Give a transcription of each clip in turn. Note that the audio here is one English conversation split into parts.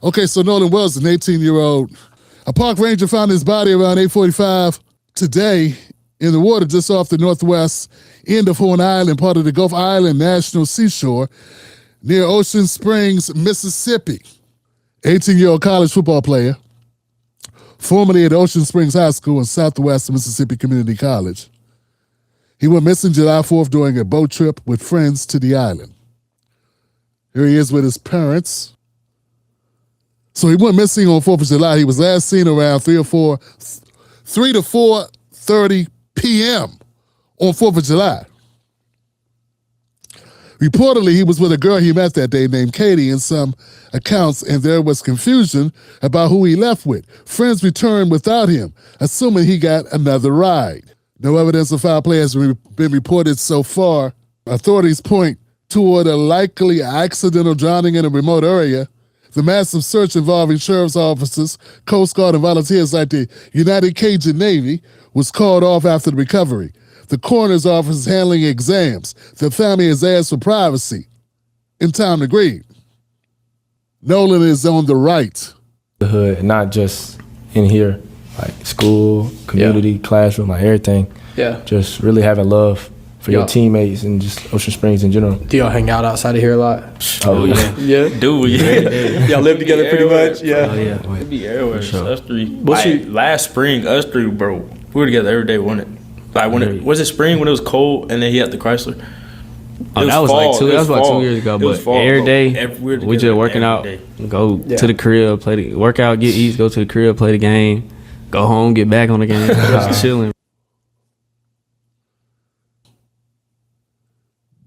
Okay, so Nolan Wells, an 18-year-old. A park ranger found his body around 8:45 today in the water just off the northwest end of Horn Island, part of the Gulf Island National Seashore, near Ocean Springs, Mississippi. 18-year-old college football player, formerly at Ocean Springs High School and Southwest Mississippi Community College. He went missing July 4th during a boat trip with friends to the island. Here he is with his parents. So he went missing on 4th of July. He was last seen around 3 to 4:30 p.m. on 4th of July. Reportedly, he was with a girl he met that day named Katie in some accounts, and there was confusion about who he left with. Friends returned without him, assuming he got another ride. No evidence of foul play has been reported so far. Authorities point toward a likely accidental drowning in a remote area. The massive search involving sheriff's officers, Coast Guard, and volunteers like the United Cajun Navy was called off after the recovery. The coroner's office is handling exams. The family has asked for privacy and time to grieve. Nolan is on the right. The hood, not just in here, like school, community, classroom, like everything. Yeah. Just really having love for your teammates and just Ocean Springs in general. Do y'all hang out outside of here a lot? Oh, yeah. Yeah? Do we? Y'all live together pretty much? Yeah. Oh, yeah. We be everywhere. Sure. Us three. Last spring, us three, bro, we were together every day, wasn't it? Like when it was it spring when it was cold and then he had the Chrysler? Oh, that was fall. like that was about 2 years ago. But fall, every day we just working out, go to the crib, play the workout, get eats, go to the crib, play the game, go home, get back on the game, just chilling.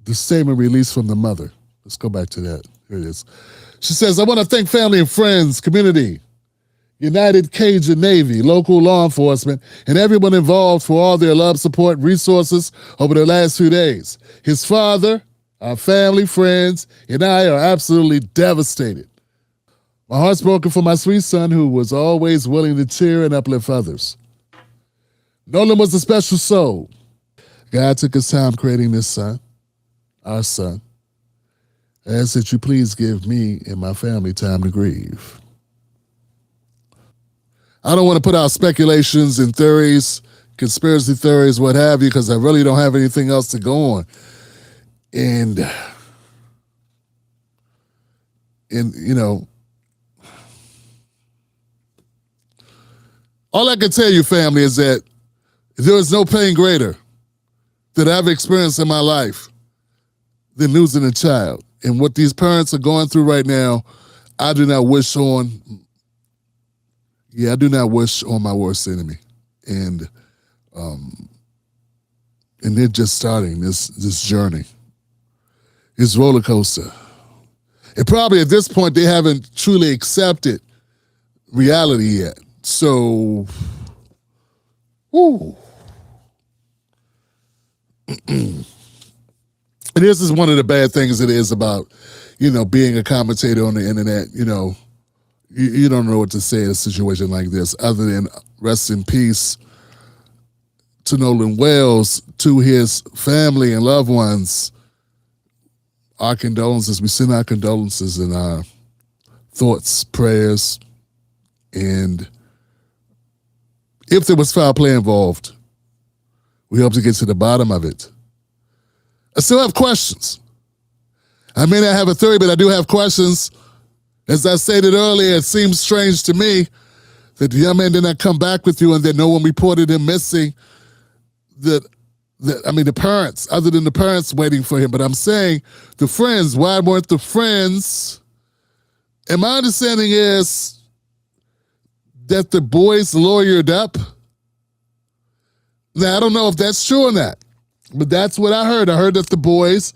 The statement released from the mother. Let's go back to that. Here it is. She says, I want to thank family and friends, community, United Cajun Navy, local law enforcement, and everyone involved for all their love, support, and resources over the last few days. His father, our family, friends, and I are absolutely devastated. My heart's broken for my sweet son who was always willing to cheer and uplift others. Nolan was a special soul. God took his time creating this son, our son. I ask that you please give me and my family time to grieve. I don't want to put out speculations and theories, conspiracy theories, what have you, because I really don't have anything else to go on. And you know, all I can tell you, family, is that there is no pain greater that I've experienced in my life than losing a child. And what these parents are going through right now, I do not wish on. I do not wish on my worst enemy. And they're just starting this journey. It's roller coaster. And probably at this point, they haven't truly accepted reality yet. So, whoo. And this is one of the bad things it is about, being a commentator on the internet. You don't know what to say in a situation like this other than rest in peace to Nolan Wells, to his family and loved ones. Our condolences. We send our condolences and our thoughts, prayers, and if there was foul play involved, we hope to get to the bottom of it. I still have questions. I may not have a theory, but I do have questions. As I stated earlier, it seems strange to me that the young man did not come back with you and that no one reported him missing. The parents, other than the parents waiting for him. But I'm saying the friends, why weren't the friends? And my understanding is that the boys lawyered up. Now, I don't know if that's true or not, but that's what I heard. I heard that the boys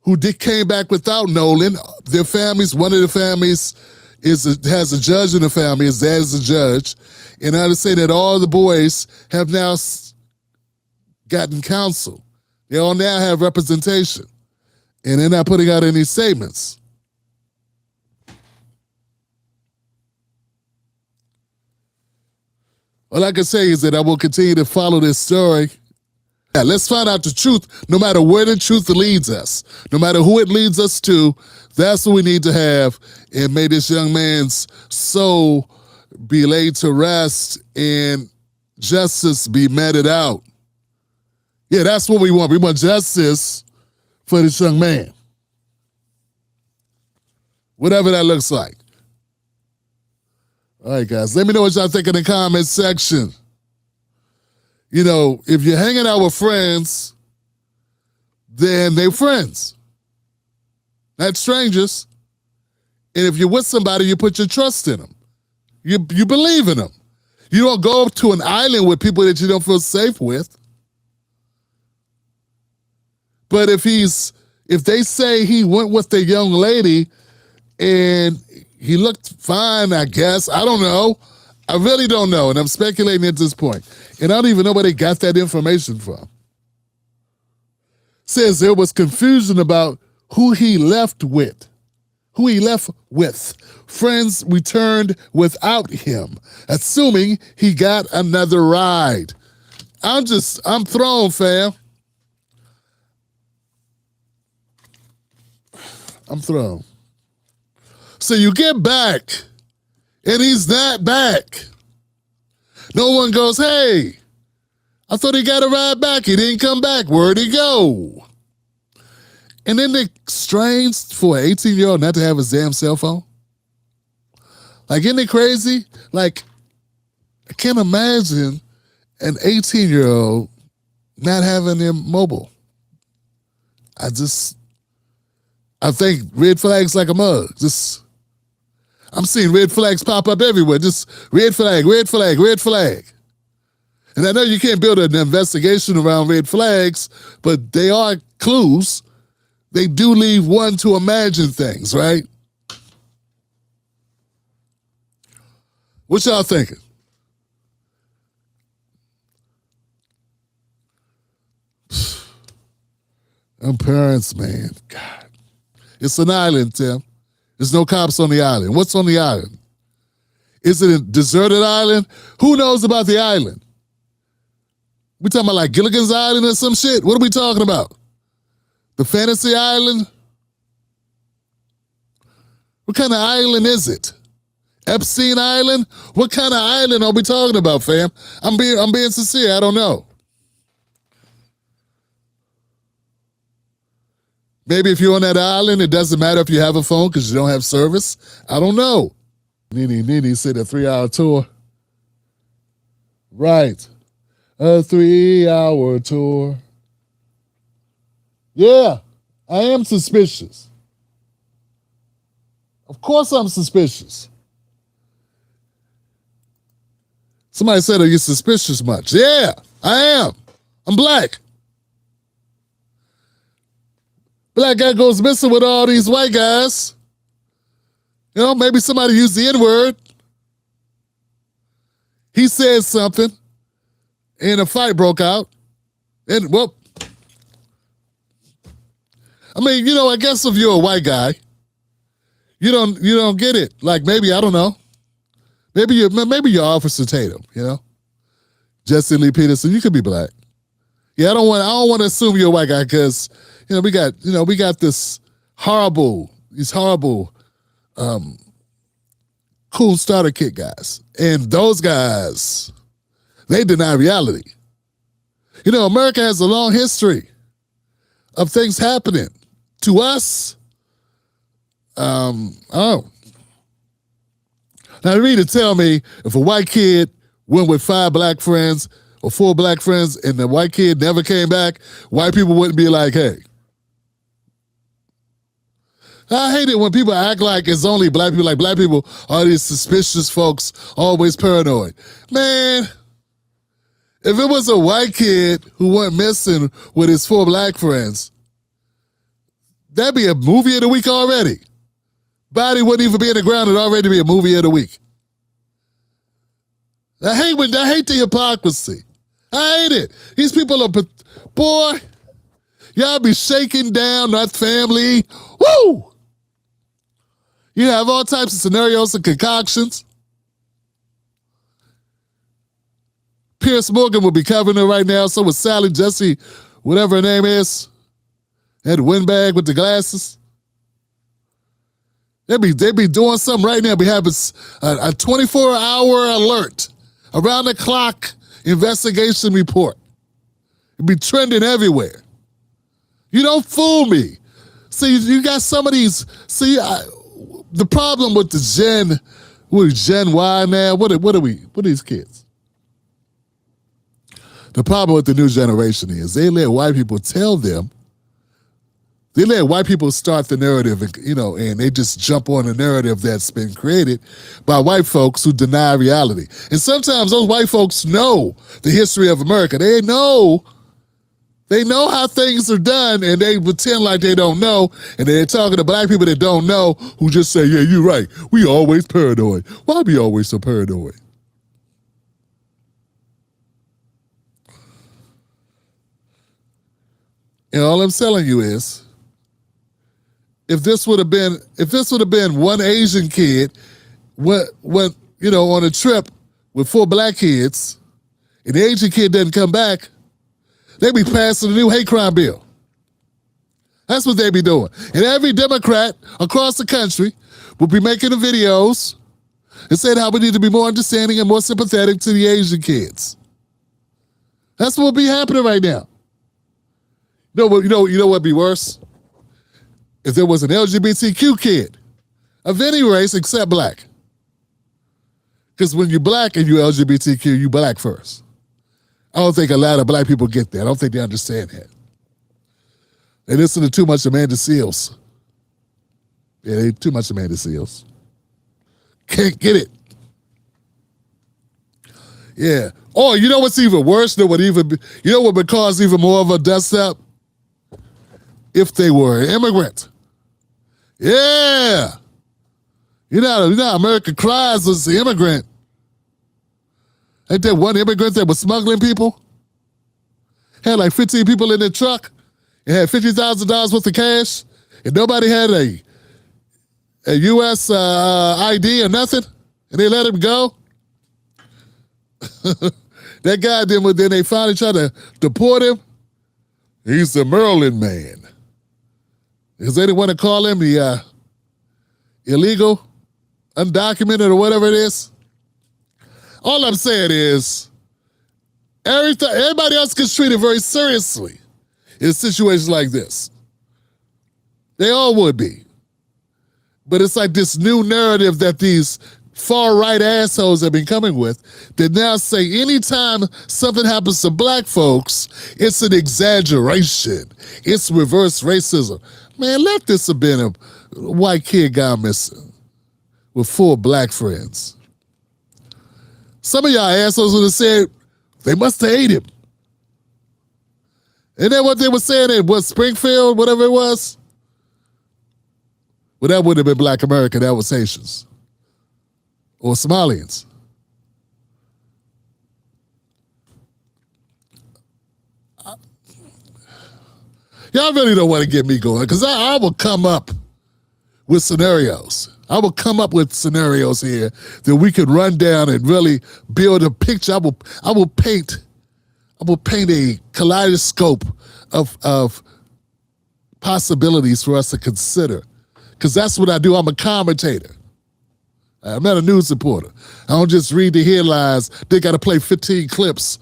who came back without Nolan, their families, one of the families has a judge in the family, his dad is a judge, and I understand that all the boys have now gotten counsel. They all now have representation, and they're not putting out any statements. All I can say is that I will continue to follow this story. Yeah, let's find out the truth, no matter where the truth leads us. No matter who it leads us to, that's what we need to have. And may this young man's soul be laid to rest and justice be meted out. Yeah, that's what we want. We want justice for this young man. Whatever that looks like. All right, guys, let me know what y'all think in the comment section. You know, if you're hanging out with friends, then they're friends, not strangers. And if you're with somebody, you put your trust in them. You believe in them. You don't go to an island with people that you don't feel safe with. But if they say he went with the young lady and he looked fine, I guess, I don't know. I really don't know, and I'm speculating at this point. And I don't even know where they got that information from. Says there was confusion about who he left with. Friends returned without him, assuming he got another ride. I'm thrown, fam. I'm thrown. So you get back, and he's not back. No one goes, hey, I thought he got a ride back. He didn't come back. Where'd he go? And then it's strange for an 18-year-old not to have his damn cell phone. Like, isn't it crazy? Like, I can't imagine an 18-year-old not having their mobile. I think red flags like a mug. I'm seeing red flags pop up everywhere. Just red flag, red flag, red flag. And I know you can't build an investigation around red flags, but they are clues. They do leave one to imagine things, right? What y'all thinking? Them parents, man, God. It's an island, Tim. There's no cops on the island. What's on the island? Is it a deserted island? Who knows about the island? We talking about like Gilligan's Island or some shit? What are we talking about? The Fantasy Island? What kind of island is it? Epstein Island? What kind of island are we talking about, fam? I'm being sincere. I don't know. Maybe if you're on that island, it doesn't matter if you have a phone because you don't have service. I don't know. Nene said a 3-hour tour. Right. A 3-hour tour. Yeah, I am suspicious. Of course I'm suspicious. Somebody said, are you suspicious much? Yeah, I am. I'm black. Black guy goes missing with all these white guys. You know, maybe somebody used the N-word. He said something, and a fight broke out. And, well, I mean, you know, I guess if you're a white guy, you don't get it. Like, maybe, I don't know. Maybe you're Officer Tatum, you know? Jesse Lee Peterson, you could be black. Yeah, I don't want to assume you're a white guy because, we got these horrible, cool starter kit guys. And those guys, they deny reality. You know, America has a long history of things happening to us. Now, you mean to tell me if a white kid went with 5 black friends or 4 black friends and the white kid never came back, white people wouldn't be like, hey. I hate it when people act like it's only black people, like black people are these suspicious folks, always paranoid. Man, if it was a white kid who went missing with his 4 black friends, that'd be a movie of the week already. Body wouldn't even be in the ground, it'd already be a movie of the week. I hate the hypocrisy. I hate it. These people are, boy, y'all be shaking down that family. Woo! You have all types of scenarios and concoctions. Pierce Morgan would be covering her right now. So would Sally Jesse, whatever her name is. Had the windbag with the glasses. They'd be doing something right now. Be having a 24-hour alert, around the clock investigation report. It'd be trending everywhere. You don't fool me. See, you got some of these. See, the problem with the Gen Y now. What are these kids? The problem with the new generation is they let white people tell them. They let white people start the narrative, and they just jump on the narrative that's been created by white folks who deny reality. And sometimes those white folks know the history of America. They know how things are done, and they pretend like they don't know, and they're talking to black people that don't know who just say, yeah, you're right. We always paranoid. Why be always so paranoid? And all I'm telling you is, if this would have been one Asian kid went on a trip with 4 black kids, and the Asian kid doesn't come back, they'd be passing a new hate crime bill. That's what they'd be doing. And every Democrat across the country would be making the videos and saying how we need to be more understanding and more sympathetic to the Asian kids. That's what would be happening right now. You know what'd be worse? If there was an LGBTQ kid of any race except black. Because when you're black and you're LGBTQ, you black first. I don't think a lot of black people get that. I don't think they understand that. They listen to too much Amanda Seals. Yeah, they too much Amanda Seals. Can't get it. Yeah. Oh, you know what's even worse? You know what would cause even more of a dust up? If they were an immigrant. Yeah. You know how America cries as the immigrant. Ain't there one immigrant that was smuggling people? Had like 15 people in their truck and had $50,000 worth of cash, and nobody had a U.S. ID or nothing, and they let him go? That guy, then they finally tried to deport him. He's the Maryland man. Because they didn't want to call him the illegal, undocumented, or whatever it is. All I'm saying is, everybody else gets treated very seriously in situations like this. They all would be. But it's like this new narrative that these far-right assholes have been coming with that now say anytime something happens to black folks, it's an exaggeration. It's reverse racism. Man, let this have been a white kid gone missing with 4 black friends. Some of y'all assholes would have said they must have ate him. Isn't that what they were saying? It was Springfield, whatever it was? Well, that wouldn't have been Black America. That was Haitians. Or Somalians. Y'all really don't want to get me going, because I will come up with scenarios. I will come up with scenarios here that we could run down and really build a picture. I will paint a kaleidoscope of possibilities for us to consider. Because that's what I do. I'm a commentator. I'm not a news reporter. I don't just read the headlines. They got to play 15 clips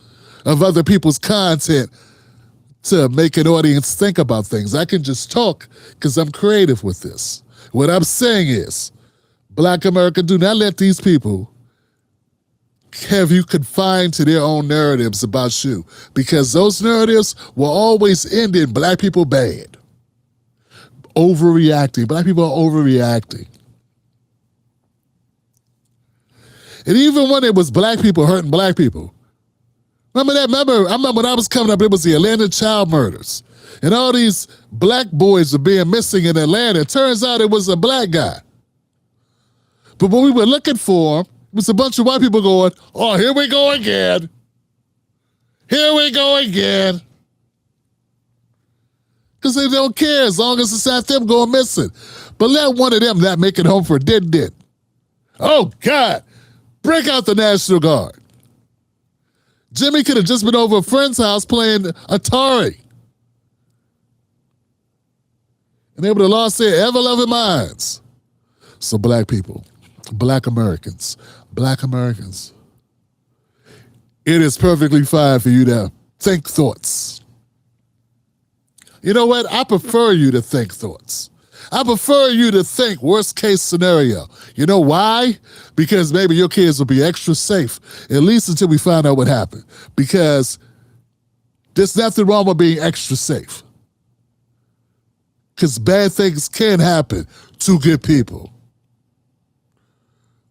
of other people's content to make an audience think about things. I can just talk because I'm creative with this. What I'm saying is, Black America, do not let these people have you confined to their own narratives about you, because those narratives will always end in black people bad. Overreacting. Black people are overreacting. And even when it was black people hurting black people, I remember when I was coming up, it was the Atlanta child murders. And all these black boys were being missing in Atlanta. It turns out it was a black guy. But when we were looking for him, it was a bunch of white people going, oh, here we go again. Here we go again. Because they don't care as long as it's not them going missing. But let one of them not make it home for did. Oh, God. Break out the National Guard. Jimmy could have just been over a friend's house playing Atari. And they would have lost their ever-loving minds. So black people, black Americans, it is perfectly fine for you to think thoughts. You know what? I prefer you to think thoughts. I prefer you to think worst case scenario. You know why? Because maybe your kids will be extra safe, at least until we find out what happened. Because there's nothing wrong with being extra safe. Because bad things can happen to good people.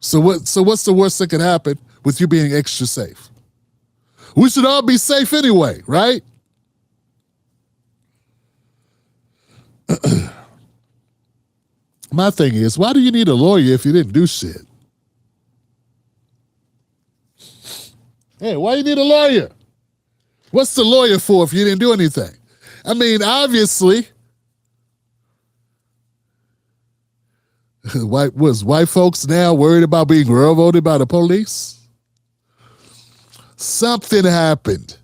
So what's the worst that can happen with you being extra safe? We should all be safe anyway, right? My thing is, why do you need a lawyer if you didn't do shit? Hey, why you need a lawyer? What's the lawyer for if you didn't do anything? I mean, obviously, white folks now worried about being railroaded by the police? Something happened.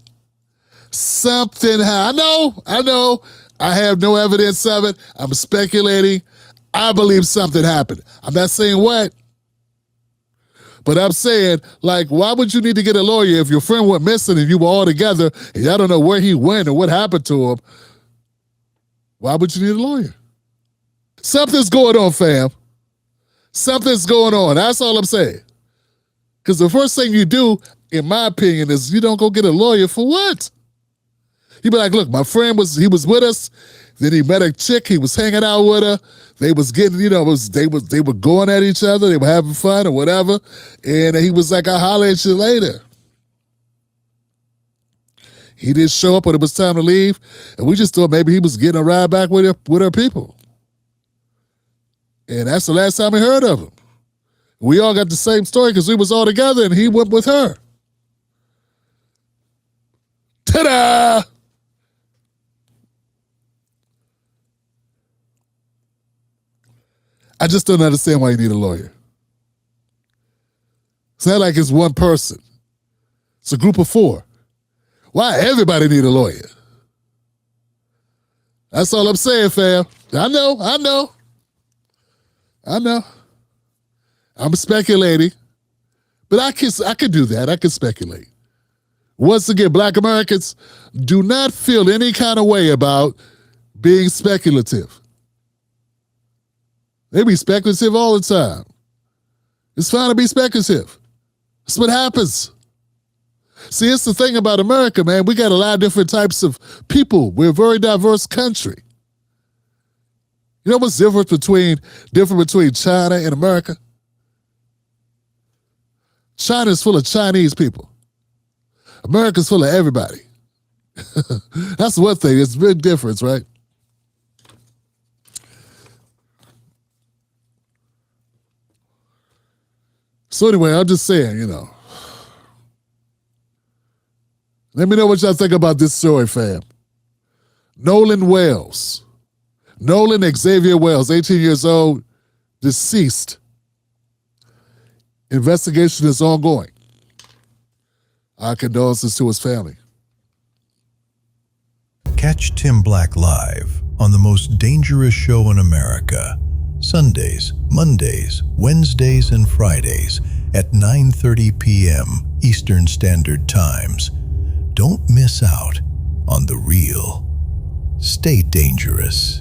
I know. I have no evidence of it. I'm speculating. I believe something happened. I'm not saying what. But I'm saying, like, why would you need to get a lawyer if your friend went missing and you were all together and y'all don't know where he went or what happened to him? Why would you need a lawyer? Something's going on, fam. Something's going on. That's all I'm saying. Because the first thing you do, in my opinion, is you don't go get a lawyer for what? You be like, look, my friend was with us. Then he met a chick. He was hanging out with her. They was getting, they were going at each other. They were having fun or whatever. And he was like, I'll holler at you later. He didn't show up when it was time to leave. And we just thought maybe he was getting a ride back with her people. And that's the last time we heard of him. We all got the same story because we was all together and he went with her. Ta-da! I just don't understand why you need a lawyer. It's not like it's one person. It's a group of 4. Why everybody need a lawyer? That's all I'm saying, fam. I know. I'm speculating. But I can do that. I can speculate. Once again, black Americans, do not feel any kind of way about being speculative. They be speculative all the time. It's fine to be speculative. That's what happens. See, it's the thing about America, man. We got a lot of different types of people. We're a very diverse country. You know what's different between China and America? China's full of Chinese people. America's full of everybody. That's one thing. It's a big difference, right? So anyway, I'm just saying, Let me know what y'all think about this story, fam. Nolan Xavier Wells, 18 years old, deceased. Investigation is ongoing. Our condolences to his family. Catch Tim Black live on the most dangerous show in America, Sundays, Mondays, Wednesdays, and Fridays at 9:30 p.m. Eastern Standard Times. Don't miss out on the real. Stay dangerous.